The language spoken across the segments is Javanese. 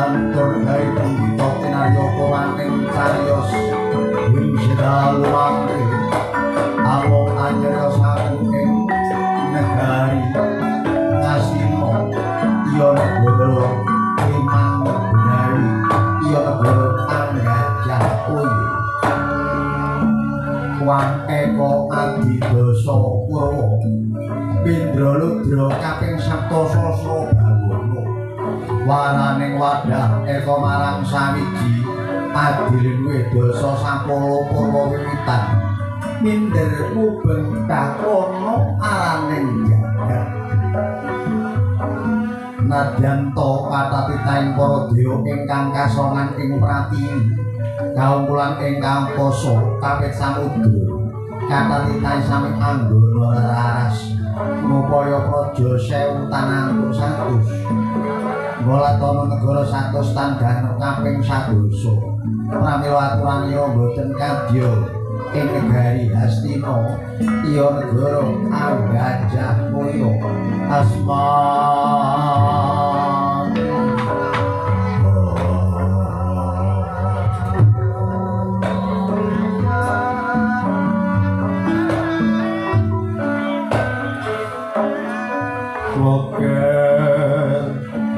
Tur dari pendhita pinarya kowaning cariyos ing sedalu mangke amung anyariosaken ing negari Ngasima iya negara Iman Benawi iya negara Anggajah Uyi Wang Eko Adidasa Kurawa Pindra Ludra kaping Saptasasra Bawana waraning wadah eka marang sawiji adiling wedasa sapala purwa wiwitan minder mubeng kakono araning jagat nadyan to katatitaing para dewa ingkang kasongan ing pratiwi kaumpulan ingkang poso kapit samudra katatitaing sami anggana raras ngupaya praja 1000 tanang 100 Bolatana negara 100 tanggan kaping 1 pramila aturanipun boten kadya ing negari Hastina iya negara Anggajah Mulya asma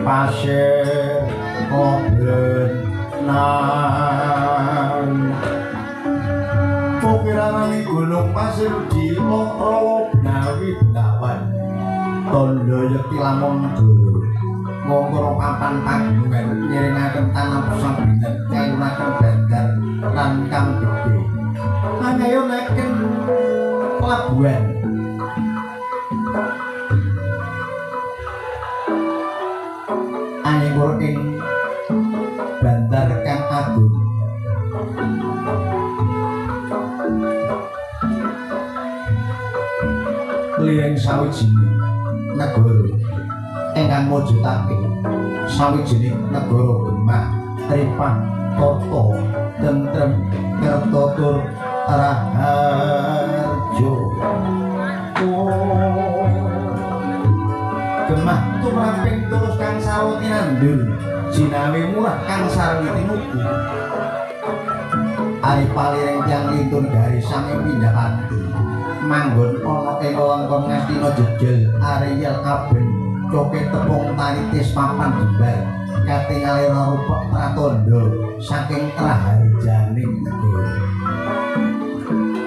pasir kobenan pokirane gunung pasir di Rawa Benawi Bengawan tondo yekti lamun dulu mongkoro papan pagungan ngiringaken tanah pesambingan kayunaken bandar lan kang gede angayo neken pelabuhan anggur ing bandar kang agung liring sawijining negara ingkang mujudake sawijining negara gemah tripah tata tentrem kerta tur raharjo gemah tumraping tulus kang saweti nandur jinawe murah kang sarwi tinuku ari paliring tiyang lintun garis sami pindah kanthi manggon ana ing wewengkon Ngastina jejel Ariel Aben coket tepung taritis papan jembar katingali rupa pratandha saking raharjaning negara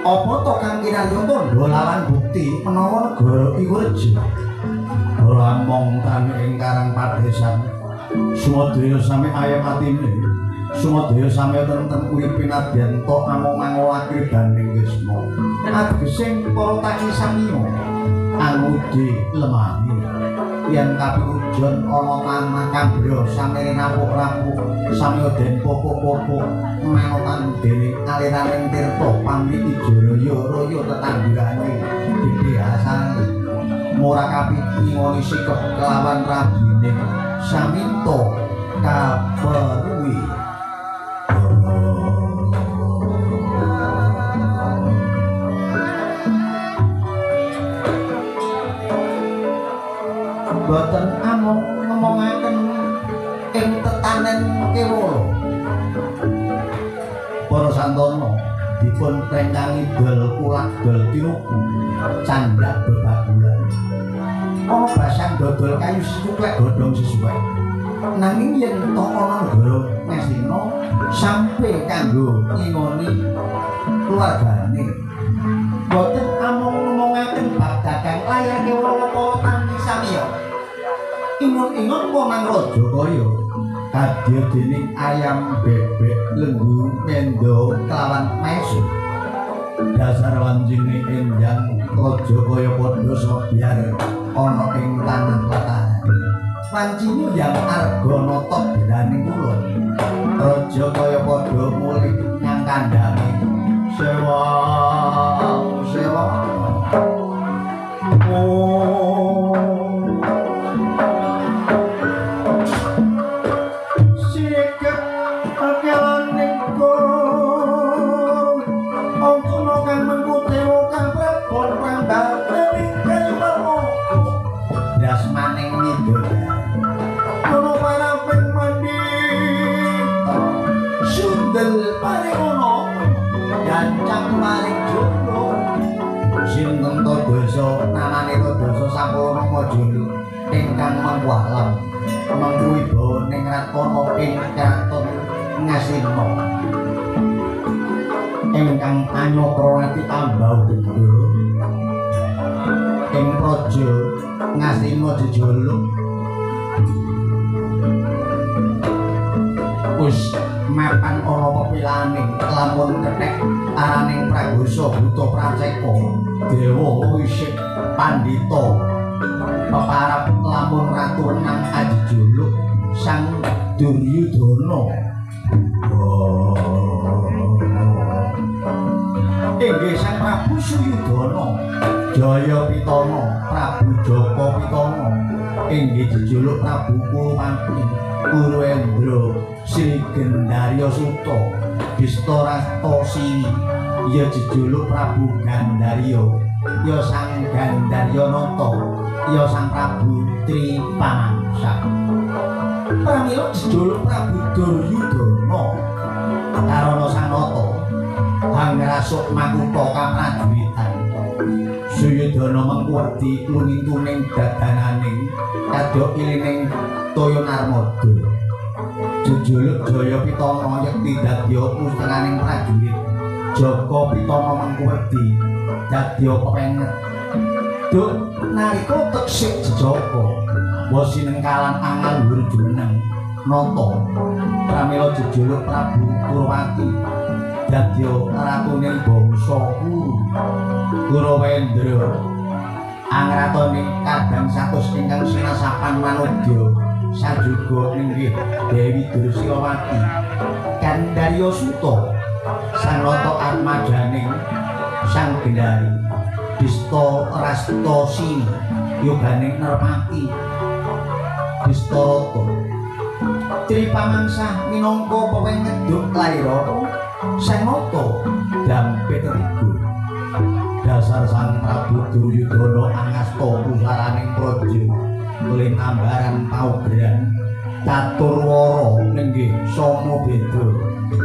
apa to kang kinarya tandha lawan bukti menawa negara iku reja Ramong tani ing karang padesan sumadaya sami ayam atine sumadaya sami tentrem urip pinadyan to among-among akribaning wisma agesing para taki samiya angudi lemahi yen kapiwujon ana tanah kambra sami napuk-napuk sami den popo-popo manotan dening aliraning tirta pamri ijo raya tetanggurane dibihasani murah kapiti ngoni sikep kelawan rabining saminto kaperwi boten amung ngomongaken ing tetanen kewala para santana dipun rengkangi dol kulak dol tinuku candhak bebabulan ana basang dodol kayu suklek godhong sesuai nanging yen to ana negara Ngastina sampe kanggo ngingoni keluargane boten amung ngomongaken bab dagang layar kewala para tani samiya ingon-ingon wonang Rajakaya kadya dening ayam bebek lembu mendo kelawan mesu dasar wanjine enjang Rajakaya padha sobyar ana ing tanah latahan wancine yang arganata biraning kula Rajakaya padha mulih nyang kandhange sewa walam mengkuwi bawa ning ratana ing kraton Ngasina ingkang anyakrawati tambah gendho ing praja Ngasina jejuluk wis mapan ana pepilaning lamun kethek araning Pragosa Buta Praceka dewa wisik pandhita peparap lamun ratu nang ajejuluk sang Duryudana inggih sang Prabu Suyudana Jayapitana Prabu Jaka Pitana inggih jejuluk Prabu Kurupati Kuruendra Sri Gendarya Suta Bista Rastosini ya jejuluk Prabu Gandarya ya sang Gandaryanata ya sang Prabu Tripamangsa pramila jejuluk Prabu Duryudana karana sang Nata hangrasuk makutha kaprajuritan Suyudana mengkuwedi lunintuning dadananing kadok ilining Toya Narmada jejuluk Jayapitana yekti dadya pustenganing prajurit Jaka Pitana mengkuwedi dadya pepenget duk nalika teksik jejaka wasinengkalan angan luhur jumeneng nata pramila jejuluk Prabu Kurupati dadya ratuning bangsa Kurawendra angratoning kadang satus ingkang sinasapan manodya sajuga inggih Dewi Dursilawati Gandarya Suta sang Nata armadaning sang Gendari Bista Rastosini yoganing Nerpati Bista Rata Tripamangsa minangka pepengeduk lairana sang Nata dampit rigo dasar sang Prabu Duryudana angasta pusaraning praja linambaran paugeran Caturwara ninggih sama beda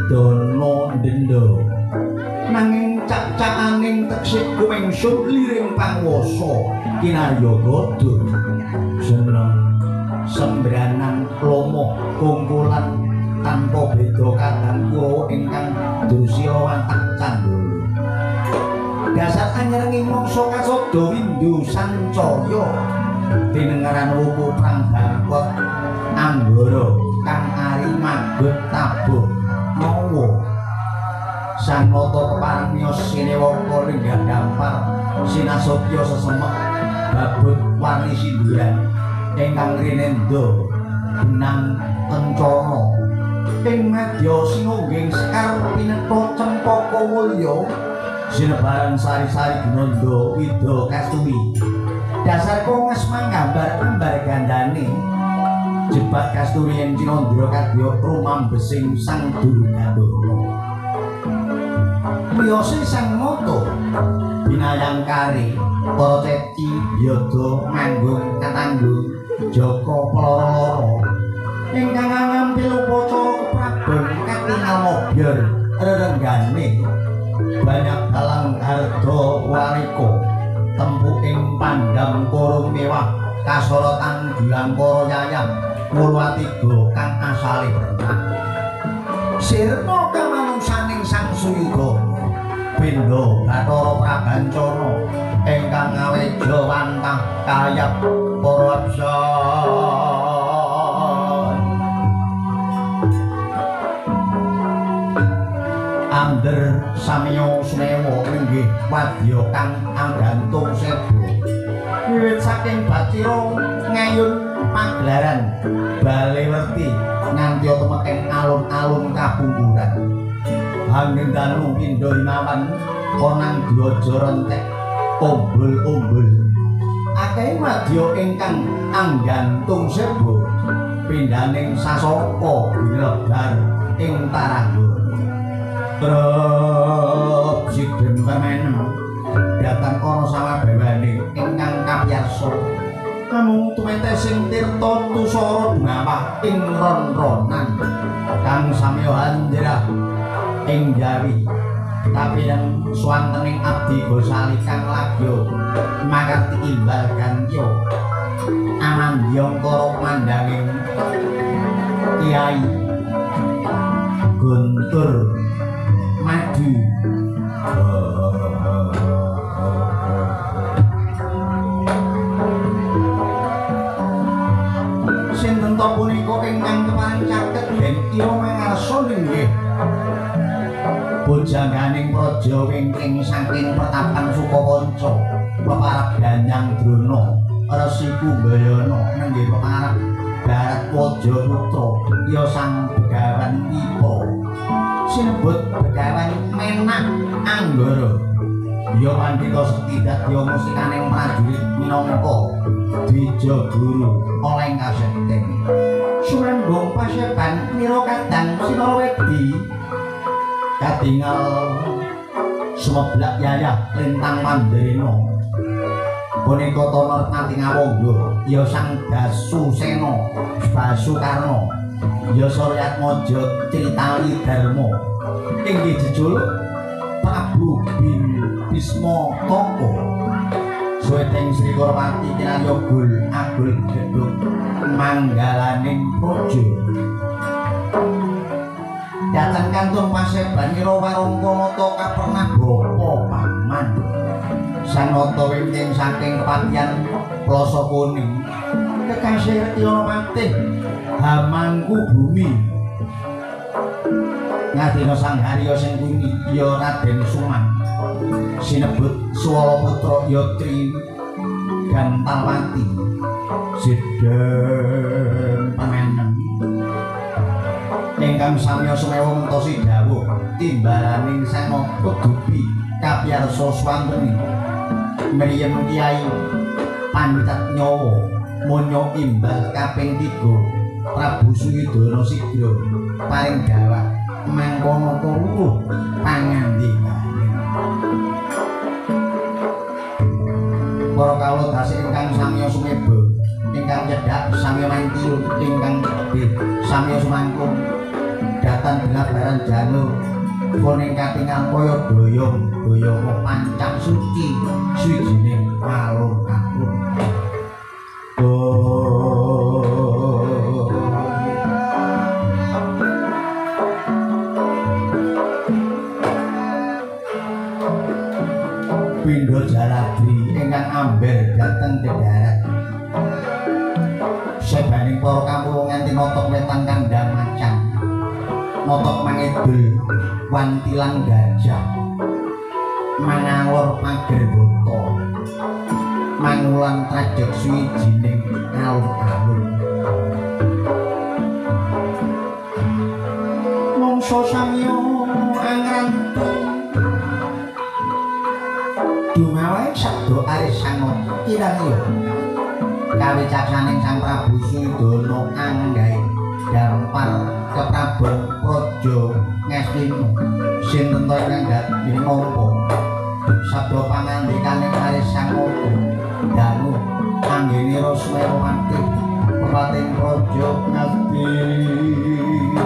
dana ndenda nanging cak-cakaning teksik kumengsut liring pangwasa kinarya gada seneng sembranan lomo kungkulan tanpa beda kadang Kurawa ingkang Dursilawati Candala dasar anyarenging mangsa kasada windu sancaya tinengaran wuku prang bangkot anggara kang ari magot tabuh mawa sang Nata kepareng miyos sinewaka lenggah dampar sinasotya sesemek babut warni sinduran ingkang rinenda benang kencana ing madya sinungging sekar pinetha cempaka mulya sinebaran sari-sari ginanda wida kasturi dasar konges manggambar-gambar gandane jebat kasturi ing Cinandra kadya rumambesing sang Durgandana priyose sang Nata binayang kari para ceci biyada manggung katanggung Jaka Ploro ingkang ngampil upacara keprabon katingal mobyar rerenggane banyak dalang harga warika tempu ing pandam korung mewah kasorotan gilang para yayam mulwatiga kang asale berenang sirna kamanungsaning sang Suyudana pindha Bathara Prabancana ingkang ngaweja wantah kayap para absan ander samiya sumewa inggih wadya kang anggantung sebu wiwit saking Bathira ngayun pagelaran Balewerti nganti temeking alun-alun kabungkuran anggen danu pindha imawan konang dwaja rentek ombul-ombul akeh wadya ingkang anggantung sebu pindhaning sasaka bilebar ing tarangga Trep sidhen pemenem datang ana sawabewaning ingkang kapiyarsa namung tumetesing tirta tusara dumawah ing ron-ronan kang samya hanjrah ing Jawi tapi yang swantening abdi Gosali kang lagya makarti imbal gantya Amandyong karo mandanging Kiai Guntur Madu sinten ta punika ingkang keparing caket den kira mangarsa inggih bojangganing praja wingking saking Pertapan Sukawanca peparab Danyang Drona Resi Kumbayana nenggih peparab Barat Wajaputra ya sang Begawan Ipa sinebut Begawan Menak Anggara ya pandhita setidak ya musikaning prajurit minangka Dwija Guru oleh kaseteng Surembang Paseban mira kadang Sinawedi katingal sumeblak yayah lintang Mandarina punika Tonor Patingawangga ya sang Basusena Basukarna ya Suryatmaja Critali Darma inggih jejuluk Prabu Bisma Taka Suweteng Sri Korwati kinarya gul agul gedhug manggalaning praja datang kantun Paseban mira warangka nata kapernah bapa paman sanata wingking saking Patian Plasa Kuning kekasih Retyana Patih Hamangku Bumi ngadina sang Harya sing kuning ya Raden Sumang sinebut Swala Putra ya Tri Gantalwati Sideng Pameneng ingkang samya sumewa mentosi dawuh timbalaning Sena Kedupi kapiyarsa swanteni mriyen Kyai Pancat Nyawa Monya Imbal kaping 3 Prabu Suwidana Sigra paring dawuh mangkono luruh pangandikane para kawula dasih ingkang samya sumeba ingkang cedhak samya mantil ingkang gedhe samya sumangkung datan dengabaran janur kuning katingal kaya doyong pancak suci suwijining alun-alun Pindha Jaladri ingkang amber dhateng dedharat sebaning para kampung nganti notok wetan kandhang macan notok mangidul wantilan gajah mangalor pager boto mangulan trajek suwijining alun-alun mangsa samya angrantung dumawae sabda arisangon kirang-kira kawicaksaning Sang Prabu Suwidana anggahe dampar keprabon praja ngestina sinten ta ingkang dadi nampa sabda pangandikaning arisangon dangu anggenira Suwerwati pepating praja ngestina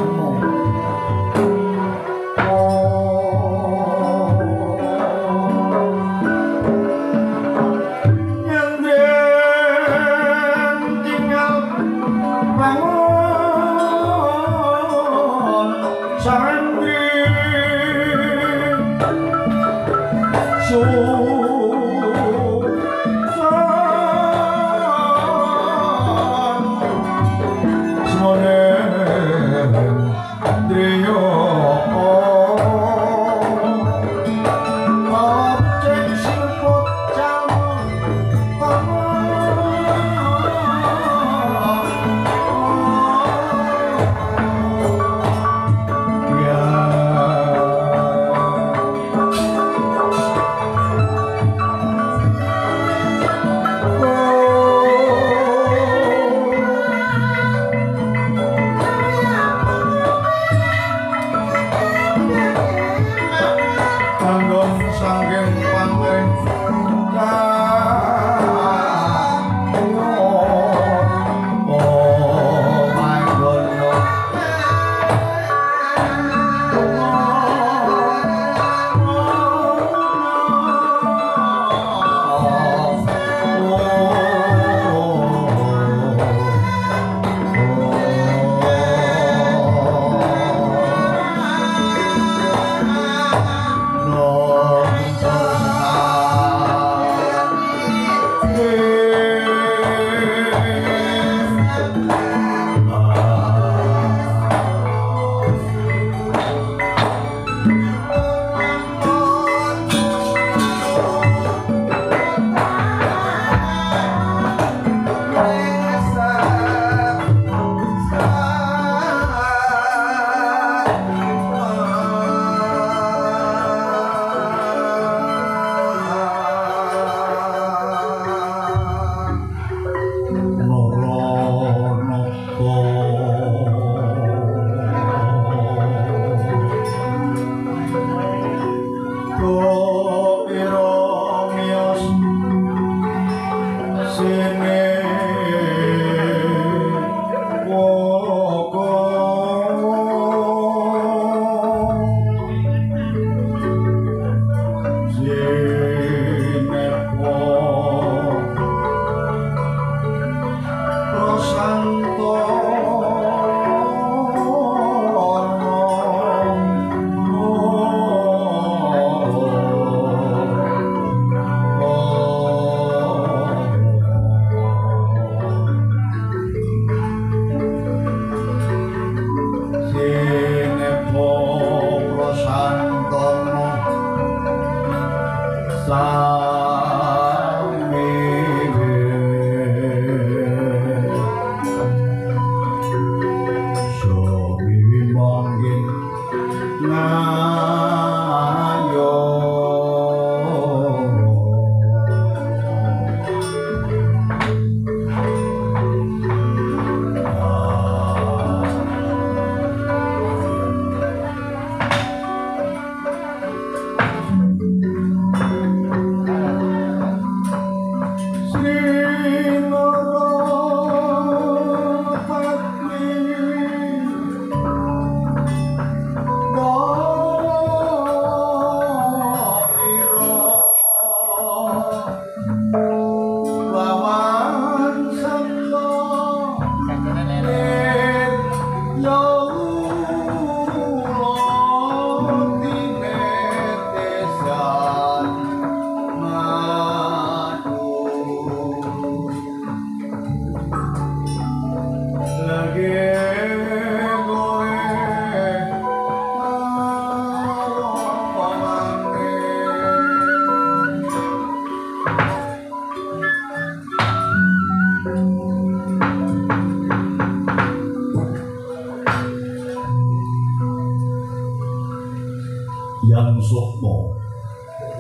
Yang sukmo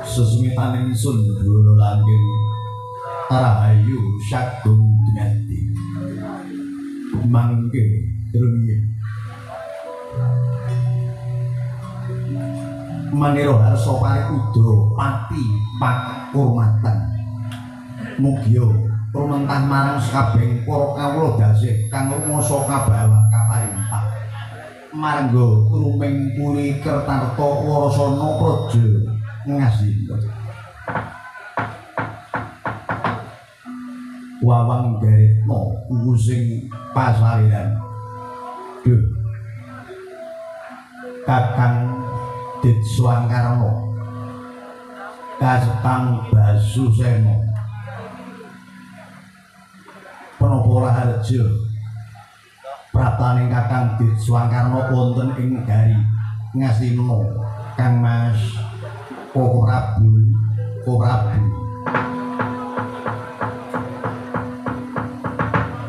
sesemitan ingsun dulu langking rahayu syakung dumati mangke rumiyin maniro harso pari udo pati pakurmatan mugio rumentah marang sakabeng para kawula dasih kang rumasa kabawa kaparintah marangga ruming puri Kertarta Warasana Praja Ngasina wawang garitna using pasaliran duh Kakang Ditswangkarna Kastang Basusena Penapa Raharja praptaning Kakang Ditswangkarna wonten ing Gari Ngasina Kang Mas Ko Prabu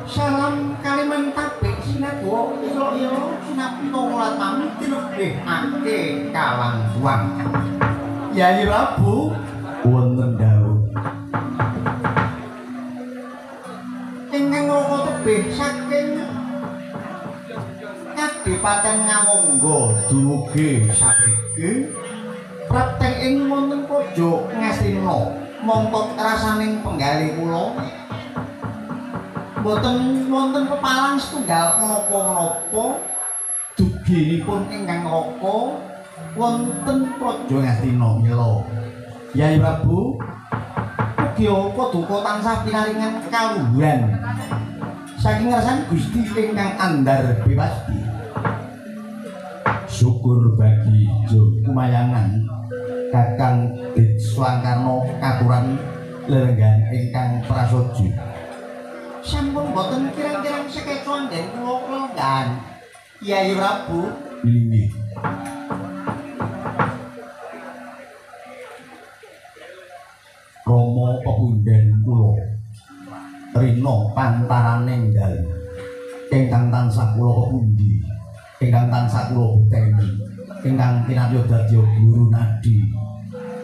salam kaliman tapik sinadwa ira-ira sinapita mulat mami tinebihake kalang buang Yayi Prabu wonten dawuh ingkang raka tebih saking Kadipaten Ngawangga dumugi sabriki prapteng ing wonten Praja Ngastina mongko rasaning penggalih kula boten wonten pepalang setunggal menapa-menapa duginipun ingkang raka wonten Praja Ngastina mila Yayi Prabu ugi paduka tansah pinaringan kaluhuran saking ngersani Gusti ingkang andhar bewasti syukur bagi kumayangan Kakang Ditswangkarna katuran lelenggan ingkang prasaja sampun boten kirang-kirang sekecuan den kula kelenggan Yayi Prabu inggih Rama pepundhen kula Rina pantarane enggal ingkang tansah kula pepundi ingkang tansah kula buteni ingkang kinarya dadi guru nadi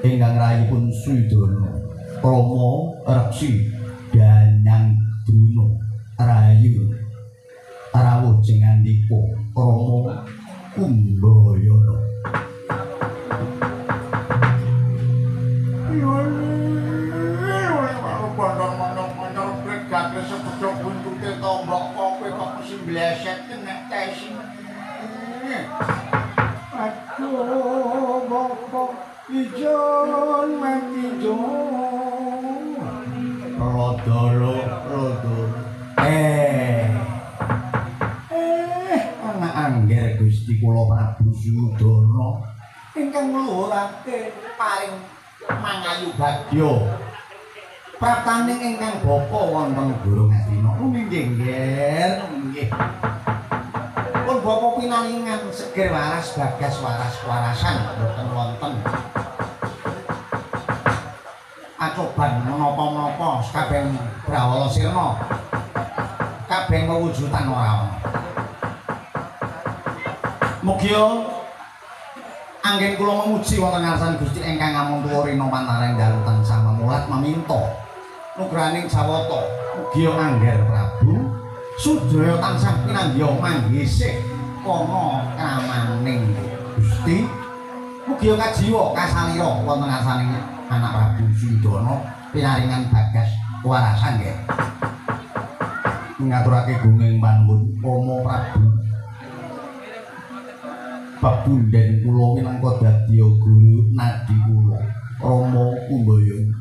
ingkang rayipun Sudana Rama Reksi Danyang Druna Rayu rawuh jengandika Rama Kumbayana Bleset nek tesi. Aduh, bapak ijon mati jon. Rodolo. Anak angger Gusti kula Prabu Sudana ingkang ngluhurake paring mangayu bagya. Praptaning ingkang bapa wonten Guru Ngastina. Nggih, nggih. Pun bapa pinalingan seger waras bagas waras-warasan boten wonten. Acoban menapa-menapa kabeh brawala sirna. Kabeh wewujudan ora ana. Mugia anggen kula memuji wonten ngarsan Gusti ingkang ngamuntuwa rina pantaring dalu tansah mamulat maminta nugraning sawata mugia angger Prabu Sudaya tansah pinanggih manggisih kana kramaning Gusti mugia kajiwa kasalira wonten ngarsaning anak Prabu Sudana pinaringan bagas warasan nggih ngaturake gunging panuwun Rama Prabu Pabunden kula minangka dadi guru nadi kula Rama Kumbayana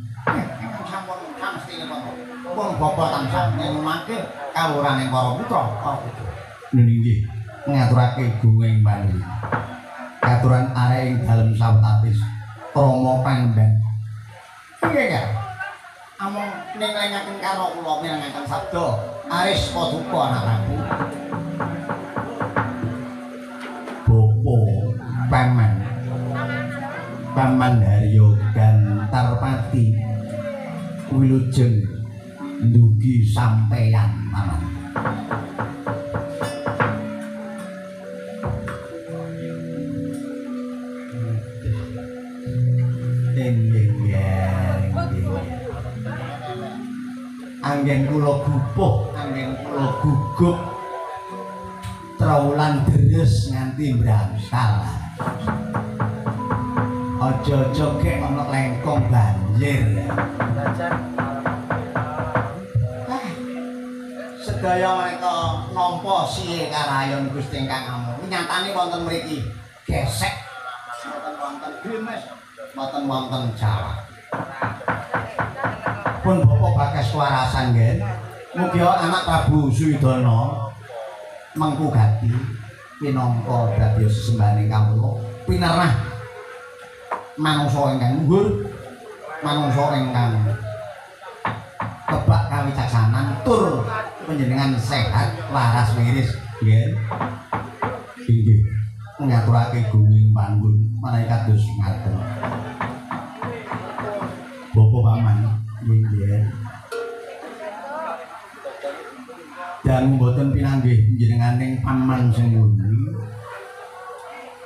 pun bapak tansah nyemake kawuraning para putra. Nggih, ngaturake gunging panuwun. Katuran arek ing dalem sawetawis Rama Pandhan. Nggih, among ninglengaken karo kula mirengaken sabda aris paduka anak Prabu. Bapa Paman Haryo Gantarpati wilujeng ndugi sampeyan Paman. Anggen kula gupuh, anggen kula gugup trawulan deres nganti mbrangsal. Aja-aja kek ana lengkong banjir. Sedaya mereka nampa siye karayon Gusti ingkang amu. Nyatane wonten mriki gesek, wonten wonten Grimes, wonten Jawa. Pun Bapak Bagas warasan nggih. Mugia anak Prabu Sudana mengku gati pinangka dadi sesembahaning kawula pinarah manungsa ingkang luhur, manungsa ingkang kebak kawicaksanan tur panjenengan sehat waras wiris nggih. Inggih ngaturake gunging panuwun menawi kados ngaten. Bapak Paman nggih. Dan mboten pinanggih njenenganing paman senguni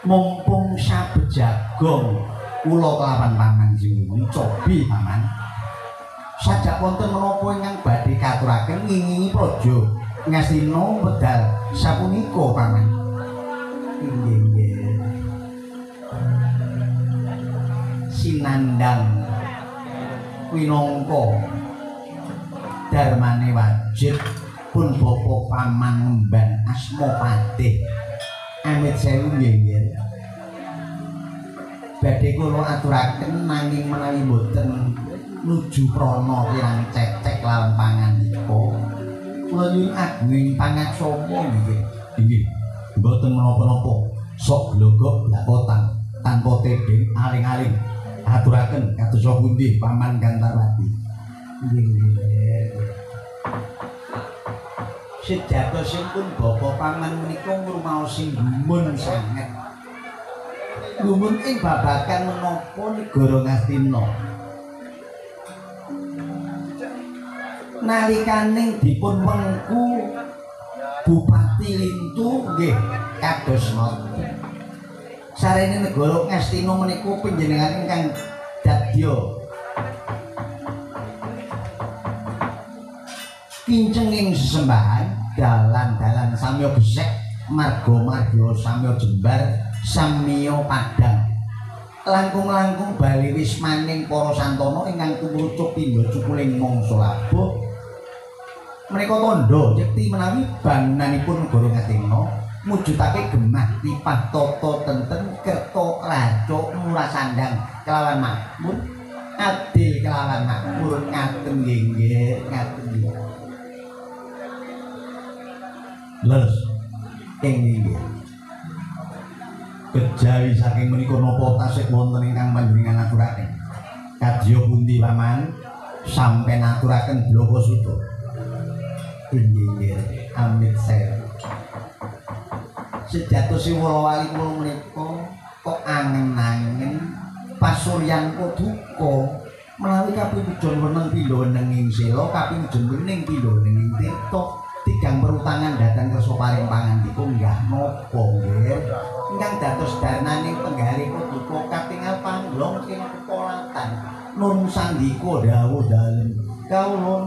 mumpung sabejagong kula kelawan paman senguni cobi Paman sajak wonten menapa ingkang badhe katuraken ngingingi praja Ngastina wedal sapunika Paman. Nggih sinandang winangka darmane wajib pun Bapak Paman Ngemban Asma Patih amit sewu nggih. Badhe kula aturaken nanging menawi boten nuju prana kirang cecek lawan pangandika kula nyuwun agunging pangaksama nggih. Nggih boten menapa-napa sok glogok blakotan tanpa tedhing aling-aling aturaken kados pundi Paman Gantarpati. Nggih. Sejatosipun Bapak Paman menika ngrumaosi gumun sanget. Gumun ing babagan menapa negara Ngastina. Nalikaning dipun wengku Bupati Lintu nggih kados ngoten. Sarene negara Ngastina menika panjenengan ingkang dadya kincenging sesembahan dalan-dalan samya gesek marga-marga samya jembar samya padhang langkung-langkung bali wismaning para santana ingkang tumurcuk pindha cukuling mangsa labuh menika tandha cekti menawi bangunanipun negara Ngastina mujudake gemah tipah tata tenten kerta raja murah sandang kelawan makmur adil kelawan makmur ngaten nggih ngaten nggih les inggih kejawi saking menika napa tasih wonten ingkang panjenengan aturaken kadya pundi paman sampeyan aturaken bloko suto inggih amit saya sejatosipun wali kula menika kok angen-angen pasuryan kok duka menawi kapinujon weneng pindha wenenging sela kapinujon wening pindha wenenging tirta tigang perutangan datang kersa paring pangandika nggah napa nggih ingkang dados darnaning penggalih duka katingal panglong ing kepolatan nun sandika dawuh dalem kawula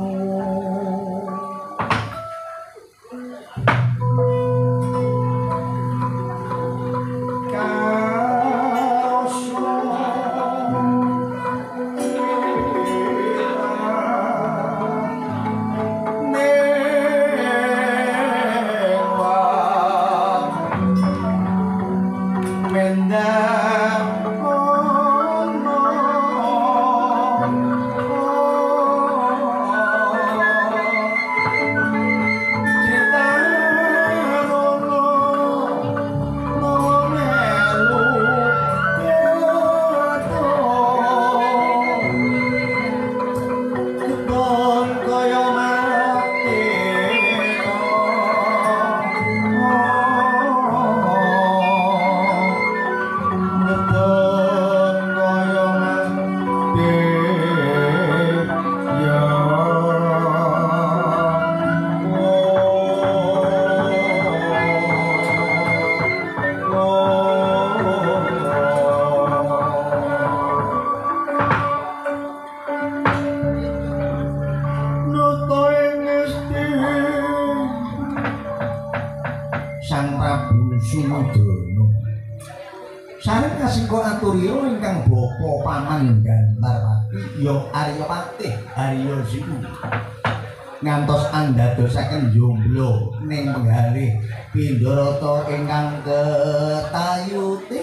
ngantos andadosaken jomblo ning penggalih Pindharata ingkang ketayuti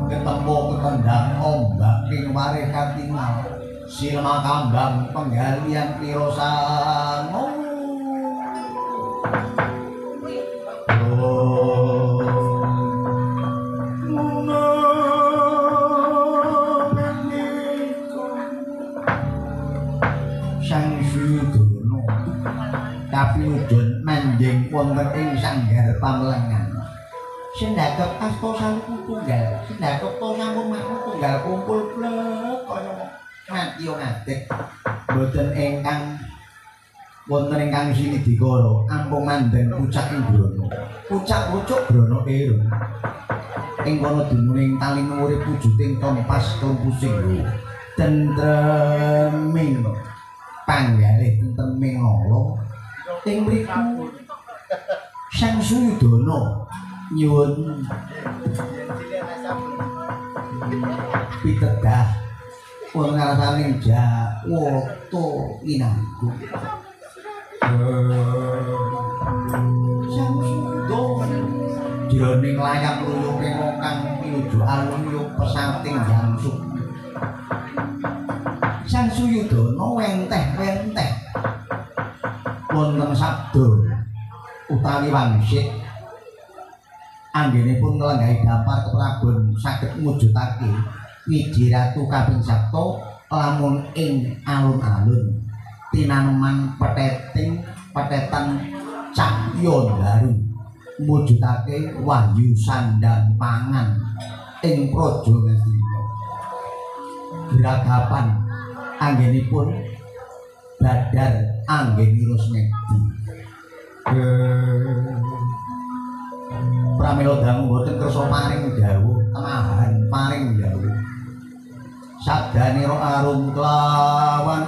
ketemu ketendang ombak ing wareh katingal silma kambang penggalian pira sango Kapiyudon manjing wonten ing sanggar pamlengan. Sendakep asta sampun tunggal, sendakep to sampun makmur tunggal kumpul blek kaya mati yo ngadeg. Mboten ingkang wonten ingkang sinidikara ampun mandeng pucak ing brana. Pucak pucuk brana irung. Ing kono dumunung tali urip wujuding kompas klumpusing tentreming panggalih tentreming ala. Ing mriku Sang Suyudana nyuwun pitedah wonten ngarsaning Jawata Winanggung. Sang Suyudana jroning layap luyuring kang pinuju alun pesating jangsuk. Sang Suyudana wenteh-wenteh wonten sabda utawi wangsit anggenipun nglenggahi dampar keprabon saged mujudake wiji ratu kaping sapta lamun ing alun-alun tinaneman petetan cahya daru mujudake wahyu sandang pangan ing praja Ngastina. Gragapan anggenipun badar anggenirus ngedi pramila dangu boten kersa paring dawuh tenahan paring dawuh sadanira arum kelawan